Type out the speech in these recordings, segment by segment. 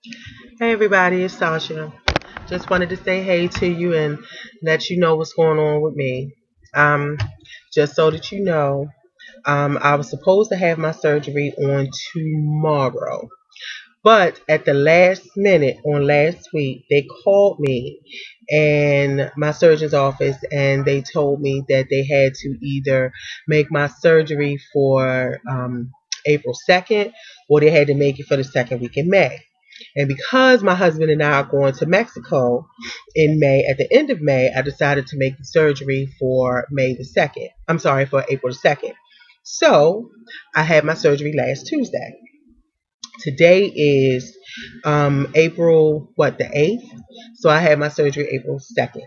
Hey everybody, it's Sasha. Just wanted to say hey to you and let you know what's going on with me. Um, just so that you know, I was supposed to have my surgery on tomorrow, but at the last minute on last week, they called me and my surgeon's office and they told me that they had to either make my surgery for April 2nd or they had to make it for the second week in May. And because my husband and I are going to Mexico in May, at the end of May, I decided to make the surgery for May the 2nd. I'm sorry, for April the 2nd. So I had my surgery last Tuesday. Today is April, the 8th. So I had my surgery April 2nd.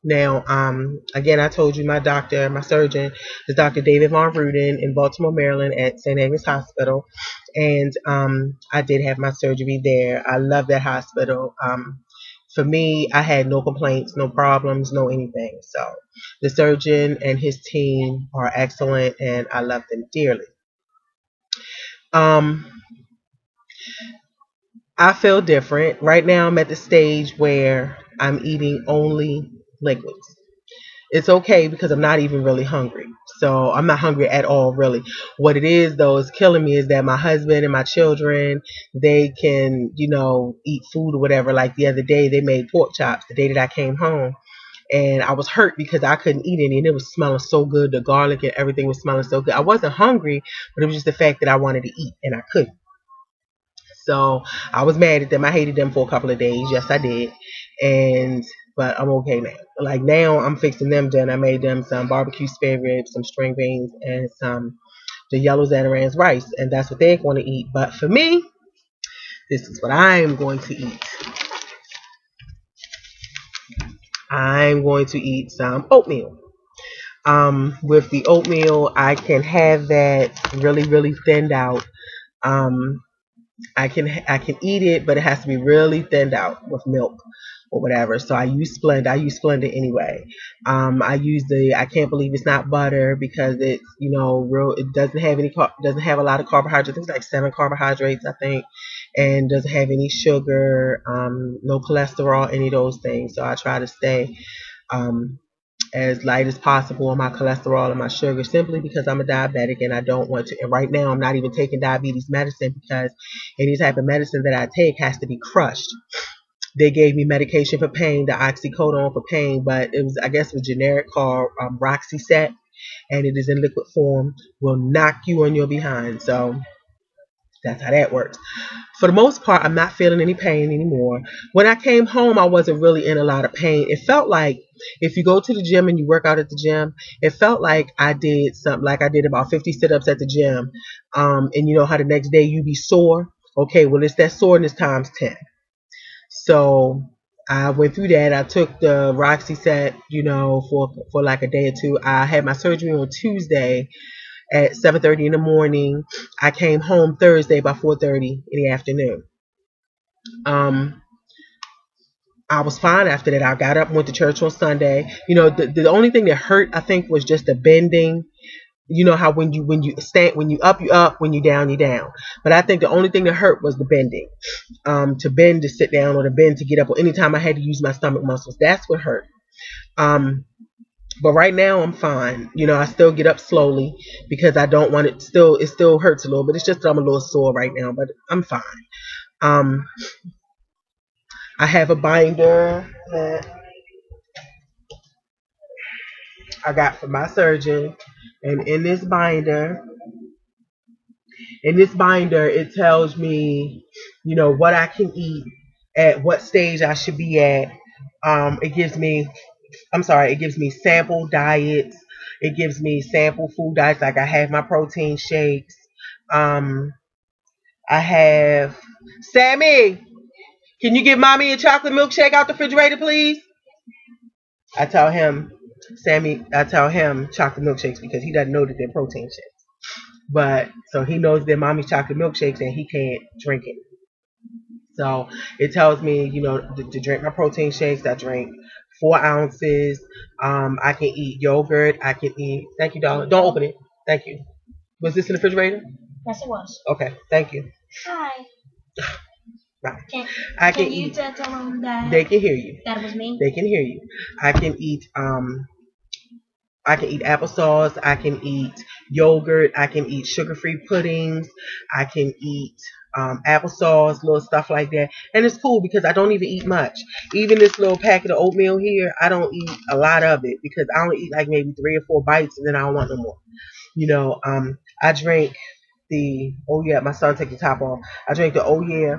Now, again, I told you my doctor, my surgeon is Dr. David Von Ruden in Baltimore, Maryland at St. Agnes Hospital. And I did have my surgery there. I love that hospital. For me, I had no complaints, no problems, no anything. So the surgeon and his team are excellent and I love them dearly. Um, I feel different. Right now, I'm at the stage where I'm eating only liquids. It's okay because I'm not even really hungry. So I'm not hungry at all, really. What it is, though, is killing me is that my husband and my children, they can, eat food or whatever. Like the other day, they made pork chops the day that I came home. And I was hurt because I couldn't eat any and it was smelling so good. The garlic and everything was smelling so good. I wasn't hungry, but it was just the fact that I wanted to eat and I couldn't. So I was mad at them. I hated them for a couple of days. Yes, I did. And but I'm okay now. Like now I'm fixing them dinner. I made them some barbecue spare ribs, some string beans, and some the yellow Zatarans rice, and that's what they're going to eat. But for me, this is what I'm going to eat. I'm going to eat some oatmeal. With the oatmeal, I can have that really, really thinned out. Um, I can eat it, but it has to be really thinned out with milk or whatever. So I use Splenda. I use Splenda anyway. I use I can't believe it's not butter because it's real. It doesn't have doesn't have a lot of carbohydrates. It's like 7 carbohydrates, I think, and doesn't have any sugar, no cholesterol, any of those things. So I try to stay um, as light as possible on my cholesterol and my sugar simply because I'm a diabetic and I don't want to. And right now, I'm not even taking diabetes medicine because any type of medicine that I take has to be crushed. They gave me medication for pain, the oxycodone for pain, but I guess it was generic called Roxyset, and it is in liquid form, will knock you on your behind. So that's how that works. For the most part, I'm not feeling any pain anymore. When I came home, I wasn't really in a lot of pain. It felt like if you go to the gym and you work out at the gym, it felt like I did something, like I did about 50 sit-ups at the gym. And you know how the next day you be sore? Okay, well, it's that soreness times 10. So I went through that. I took the Roxy set, for like a day or two. I had my surgery on Tuesday at 7:30 in the morning. I came home Thursday by 4:30 in the afternoon. Um, I was fine after that. I got up, went to church on Sunday. The only thing that hurt, I think, was just the bending. You know how when you stand, when you up, when you down, you down. But I think the only thing that hurt was the bending. To bend to sit down or to bend to get up, or anytime I had to use my stomach muscles, that's what hurt. Um, but right now I'm fine. I still get up slowly because I don't want it. It still hurts a little, but it's just that I'm a little sore right now. But I'm fine. Um, I have a binder that I got from my surgeon, and in this binder, it tells me, what I can eat at what stage I should be at. It gives me, I'm sorry, it gives me sample diets. It gives me sample food diets. Like I have my protein shakes. Um, I have Sammy. Can you give mommy a chocolate milkshake out the refrigerator, please? I tell him, Sammy. I tell him chocolate milkshakes because he doesn't know that they're protein shakes. But so he knows they're mommy's chocolate milkshakes and he can't drink it. So it tells me, to drink my protein shakes. I drink 4 ounces. I can eat yogurt. I can eat. Thank you, darling. Don't open it. Thank you. Was this in the refrigerator? Yes, it was. Okay. Thank you. Hi. Right. Can you eat. Tell them that they can hear you. That was me. They can hear you. I can eat. I can eat applesauce. I can eat yogurt. I can eat sugar-free puddings. I can eat applesauce, little stuff like that. And it's cool because I don't even eat much. Even this little packet of oatmeal here, I don't eat a lot of it because I only eat like maybe 3 or 4 bites and then I don't want no more. I drink the, oh yeah, my son take the top off. I drink the, oh yeah,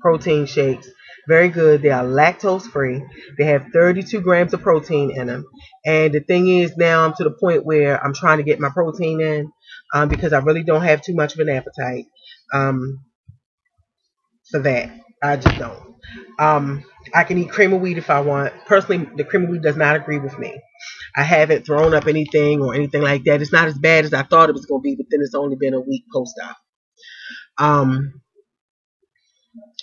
protein shakes. Very good. They are lactose free. They have 32 grams of protein in them. And the thing is, now I'm to the point where I'm trying to get my protein in because I really don't have too much of an appetite for that. I just don't. I can eat cream of wheat if I want. Personally, the cream of wheat does not agree with me. I haven't thrown up anything or anything like that. It's not as bad as I thought it was going to be, but then it's only been a week post-op. I'm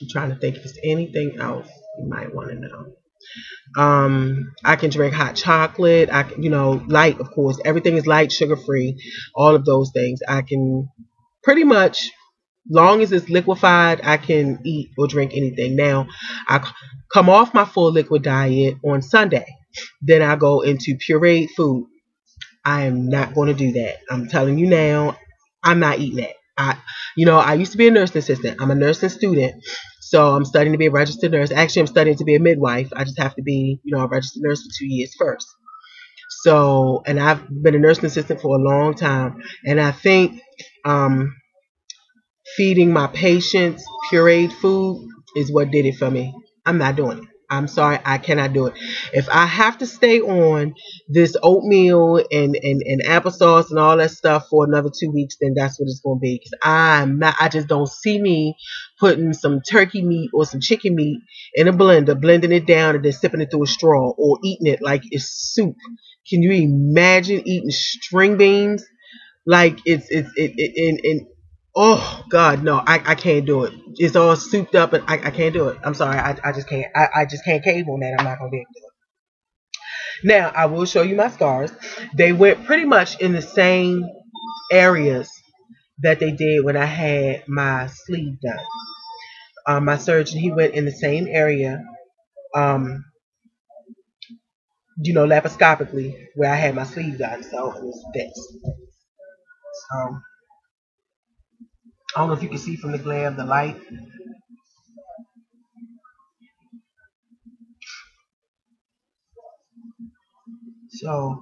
trying to think if there's anything else you might want to know. I can drink hot chocolate. I can, light, of course. Everything is light, sugar free, all of those things. I can pretty much, long as it's liquefied, I can eat or drink anything. Now, I come off my full liquid diet on Sunday. Then I go into pureed food. I am not going to do that. I'm telling you now, I'm not eating that. I used to be a nursing assistant. I'm a nursing student. So I'm studying to be a registered nurse. Actually, I'm studying to be a midwife. I just have to be, a registered nurse for 2 years first. So, and I've been a nursing assistant for a long time. And I think feeding my patients pureed food is what did it for me. I'm not doing it. I'm sorry, I cannot do it. If I have to stay on this oatmeal and applesauce and all that stuff for another 2 weeks, then that's what it's going to be. Because I just don't see me putting some turkey meat or some chicken meat in a blender, blending it down, and then sipping it through a straw or eating it like it's soup. Can you imagine eating string beans like it's oh God, no, I can't do it. It's all souped up and I can't do it. I'm sorry, I just can't. I just can't cave on that. I'm not gonna be able to do it. Now I will show you my scars. They went pretty much in the same areas that they did when I had my sleeve done. My surgeon, he went in the same area, laparoscopically where I had my sleeve done. So it was this. I don't know if you can see from the glare of the light. So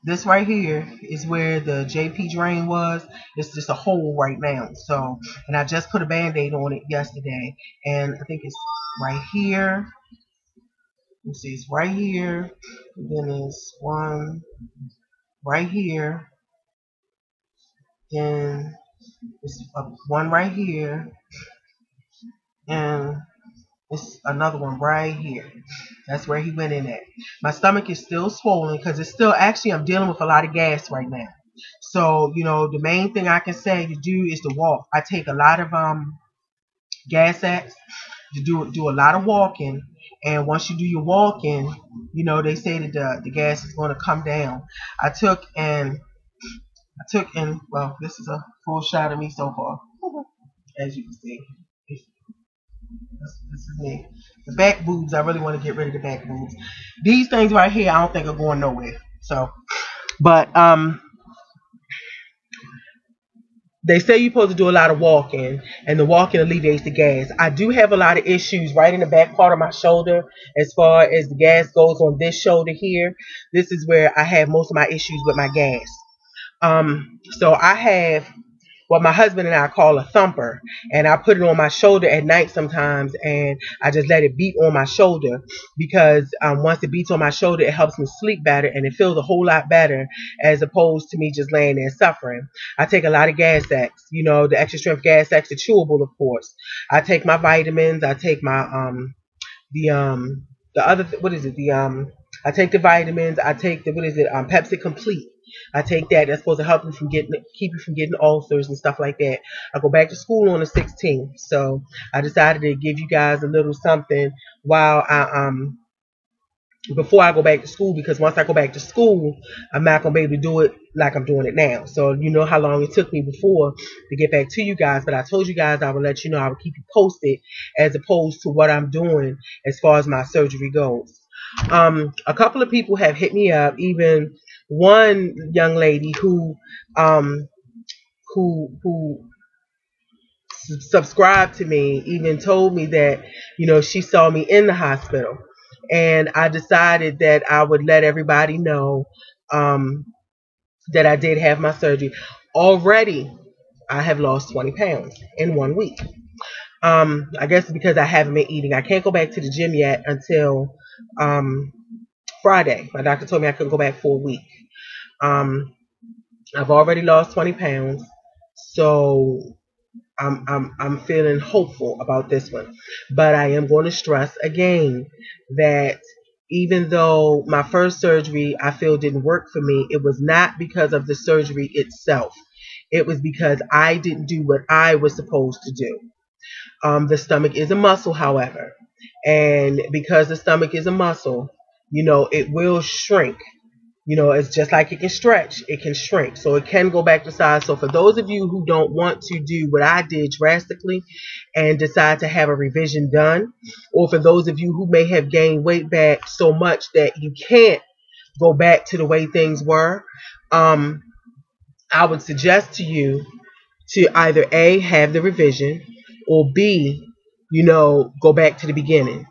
this right here is where the JP drain was. It's just a hole right now. So, and I just put a band-aid on it yesterday. And I think it's right here. Let me see, it's right here. And then there's one right here. Then there's one right here. And it's another one right here. That's where he went in at. My stomach is still swollen because it's still, actually, I'm dealing with a lot of gas right now. So, the main thing I can say to do is to walk. I take a lot of gas X to do a lot of walking. And once you do your walking, they say that the gas is going to come down. I took and, well, this is a full shot of me so far, as you can see. This is me. The back boobs, I really want to get rid of the back boobs. These things right here, I don't think are going nowhere. So, but they say you're supposed to do a lot of walking, and the walking alleviates the gas. I do have a lot of issues right in the back part of my shoulder as far as the gas goes on this shoulder here. This is where I have most of my issues with my gas. So I have what my husband and I call a thumper, and I put it on my shoulder at night sometimes, and I just let it beat on my shoulder because once it beats on my shoulder, it helps me sleep better, and it feels a whole lot better as opposed to me just laying there suffering. I take a lot of gas X, the extra strength gas X, the chewable, of course. I take my vitamins. I take my the other what is it? I take the vitamins. I take the Pepsi Complete. I take that. That's supposed to help you keep you from getting ulcers and stuff like that. I go back to school on the 16th, so I decided to give you guys a little something while I before I go back to school, because once I go back to school, I'm not gonna be able to do it like I'm doing it now. So you know how long it took me before to get back to you guys, but I told you guys I would let you know, I would keep you posted as opposed to what I'm doing as far as my surgery goes. A couple of people have hit me up, even one young lady um who subscribed to me even told me that, you know, she saw me in the hospital, and I decided that I would let everybody know um, that I did have my surgery. Already I have lost 20 pounds in 1 week. I guess it's because I haven't been eating. I can't go back to the gym yet until um, Friday. My doctor told me I couldn't go back for a week. um, I've already lost 20 pounds, so I'm feeling hopeful about this one. But I am going to stress again that even though my first surgery I feel didn't work for me, it was not because of the surgery itself. It was because I didn't do what I was supposed to do. The stomach is a muscle, however, and because the stomach is a muscle, you know, it will shrink. You know, it's just like it can stretch, it can shrink. So it can go back to size. So for those of you who don't want to do what I did drastically and decide to have a revision done, or for those of you who may have gained weight back so much that you can't go back to the way things were, um, I would suggest to you to either A, have the revision, or B, you know, go back to the beginning.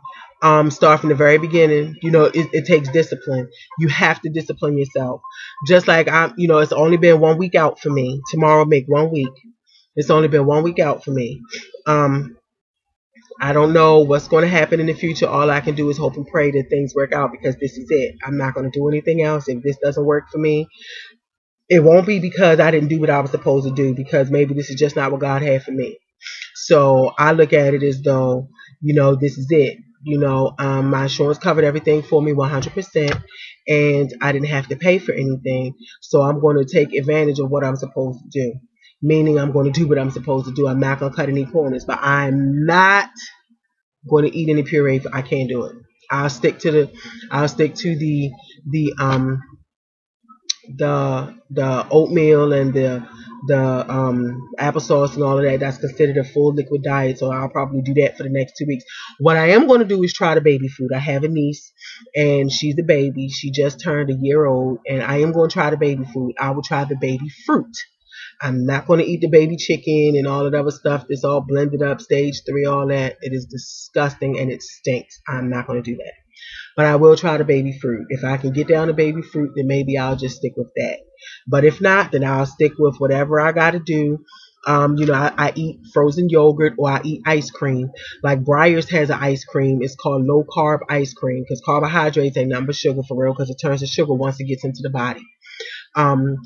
Start from the very beginning. You know, it takes discipline. You have to discipline yourself. Just like you know, it's only been 1 week out for me. Tomorrow make 1 week. It's only been 1 week out for me. I don't know what's going to happen in the future. All I can do is hope and pray that things work out, because this is it. I'm not going to do anything else. If this doesn't work for me, it won't be because I didn't do what I was supposed to do, because maybe this is just not what God had for me. So I look at it as though, you know, this is it. You know, my insurance covered everything for me 100%, and I didn't have to pay for anything. So I'm going to take advantage of what I'm supposed to do. Meaning I'm going to do what I'm supposed to do. I'm not going to cut any corners, but I'm not going to eat any puree. I can't do it. I'll stick to the oatmeal and the applesauce and all of that. That's considered a full liquid diet, so I'll probably do that for the next 2 weeks. What I am going to do is try the baby food. I have a niece, and she's a baby. She just turned a year old, and I am going to try the baby food. I will try the baby fruit. I'm not going to eat the baby chicken and all of that other stuff that's all blended up, stage 3, all that. It is disgusting and it stinks. I'm not going to do that. But I will try the baby fruit. If I can get down to baby fruit, then maybe I'll just stick with that. But if not, then I'll stick with whatever I got to do. You know, I eat frozen yogurt, or I eat ice cream. Like Breyers has an ice cream. It's called low carb ice cream, because carbohydrates ain't nothing but sugar for real, because it turns to sugar once it gets into the body.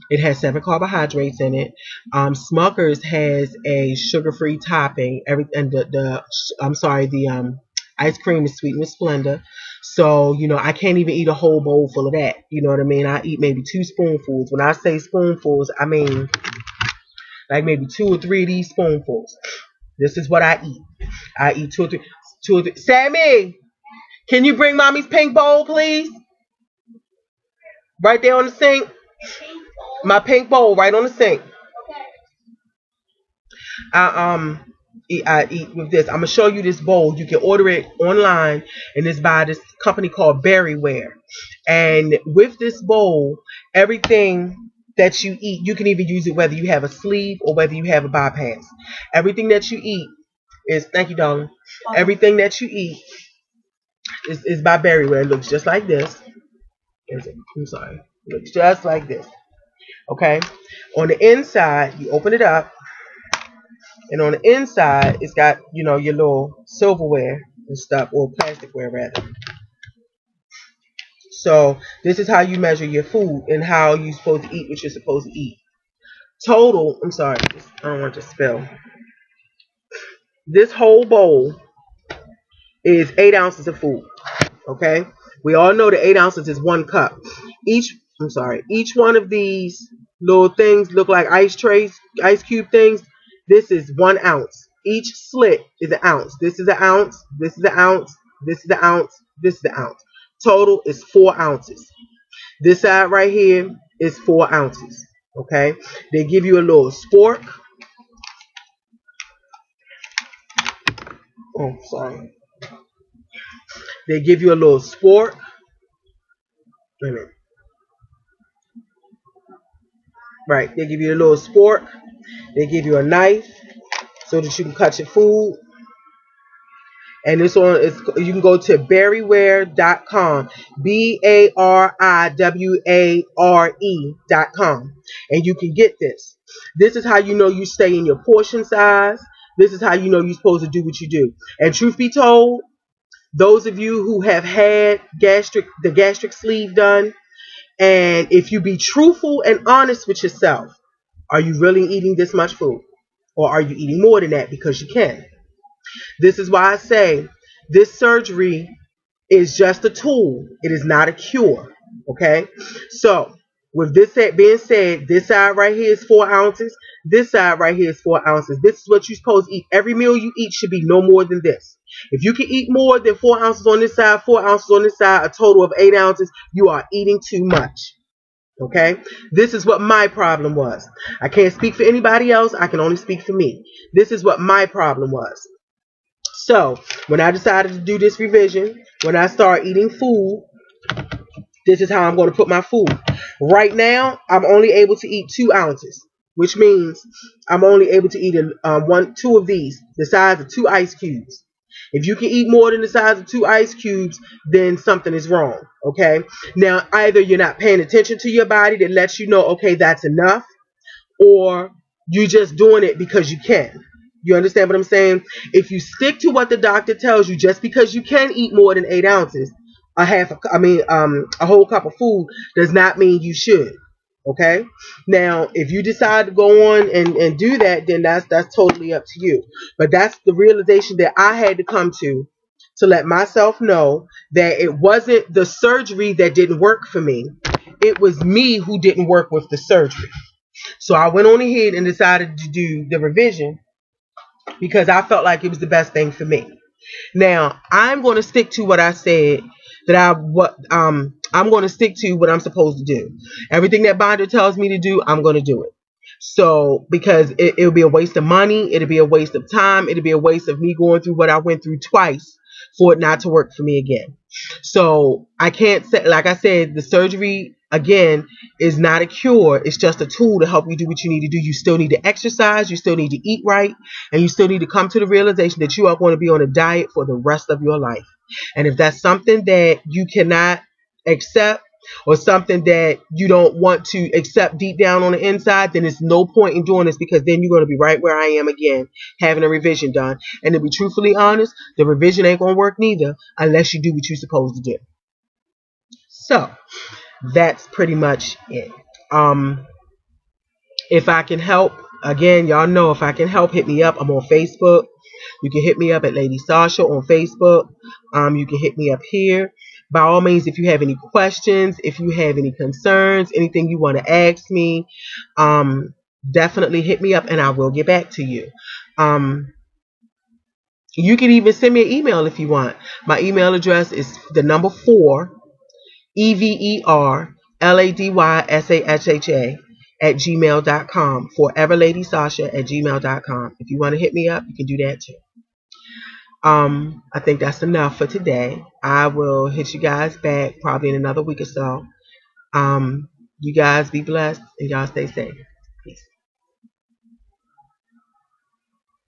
It has 7 carbohydrates in it. Smucker's has a sugar-free topping. The ice cream is sweetened with Splenda. So, you know, I can't even eat a whole bowl full of that. You know what I mean? I eat maybe 2 spoonfuls. When I say spoonfuls, I mean like maybe 2 or 3 of these spoonfuls. This is what I eat. I eat 2 or 3. 2 or 3. Sammy, can you bring mommy's pink bowl, please? Right there on the sink. My pink bowl right on the sink. I eat with this. I'm gonna show you this bowl. You can order it online, and it's by this company called Berryware. And with this bowl, everything that you eat, you can even use it whether you have a sleeve or whether you have a bypass. Everything that you eat is, thank you, darling. Everything that you eat is by Berryware. It looks just like this. I'm sorry. It looks just like this. Okay. On the inside, you open it up. And on the inside, it's got, you know, your little silverware and stuff, or plasticware rather. So this is how you measure your food and how you're supposed to eat what you're supposed to eat. Total, I'm sorry, I don't want to spill. This whole bowl is 8 ounces of food. Okay? We all know that 8 ounces is 1 cup. Each one of these little things look like ice trays, ice cube things. This is 1 ounce. Each slit is an ounce. This is an ounce. This is an ounce. This is an ounce. This is an ounce. total is 4 ounces. This side right here is 4 ounces. Okay, they give you a little spork. Oh, sorry. They give you a little spork. Wait a minute. Right, they give you a little spork. They give you a knife so that you can cut your food. And this one is, you can go to berryware.com, BARIWARE.com, and you can get this. This is how you know you stay in your portion size. This is how you know you're supposed to do what you do. And truth be told, those of you who have had the gastric sleeve done, and if you be truthful and honest with yourself, are you really eating this much food? Or are you eating more than that because you can? This is why I say this surgery is just a tool. It is not a cure. Okay? So, with this being said, this side right here is 4 ounces. This side right here is 4 ounces. This is what you're supposed to eat. Every meal you eat should be no more than this. If you can eat more than 4 ounces on this side, 4 ounces on this side, a total of 8 ounces, you are eating too much. Okay? This is what my problem was. I can't speak for anybody else. I can only speak for me. This is what my problem was. So, when I decided to do this revision, when I start eating food, this is how I'm going to put my food. Right now, I'm only able to eat 2 ounces, which means I'm only able to eat 2 of these, the size of 2 ice cubes. If you can eat more than the size of 2 ice cubes, then something is wrong, okay? Now, either you're not paying attention to your body that lets you know, okay, that's enough, or you're just doing it because you can. You understand what I'm saying? If you stick to what the doctor tells you, just because you can eat more than 8 ounces, a whole cup of food does not mean you should. Okay? Now, if you decide to go on and do that, then that's totally up to you. But that's the realization that I had to come to let myself know that it wasn't the surgery that didn't work for me. It was me who didn't work with the surgery. So I went on ahead and decided to do the revision because I felt like it was the best thing for me. Now, I'm going to stick to what I said I'm going to stick to what I'm supposed to do. Everything that Binder tells me to do, I'm going to do it. So, because it'll be a waste of money, it'll be a waste of time, it'll be a waste of me going through what I went through twice for it not to work for me again. So, I can't say, like I said, the surgery, again, is not a cure. It's just a tool to help you do what you need to do. You still need to exercise, you still need to eat right, and you still need to come to the realization that you are going to be on a diet for the rest of your life. And if that's something that you cannot accept, or something that you don't want to accept deep down on the inside, then it's no point in doing this, because then you're going to be right where I am again, having a revision done. And to be truthfully honest, the revision ain't going to work neither unless you do what you're supposed to do. So, that's pretty much it. If I can help, again, y'all know, if I can help, hit me up. I'm on Facebook. You can hit me up at Lady Sasha on Facebook. You can hit me up here. By all means, if you have any questions, if you have any concerns, anything you want to ask me, definitely hit me up and I will get back to you. You can even send me an email if you want. My email address is the number 4, EVERLADYSASHA @gmail.com. ForeverLadySasha@gmail.com. If you want to hit me up, you can do that too. I think that's enough for today. I will hit you guys back probably in another week or so. You guys be blessed and y'all stay safe.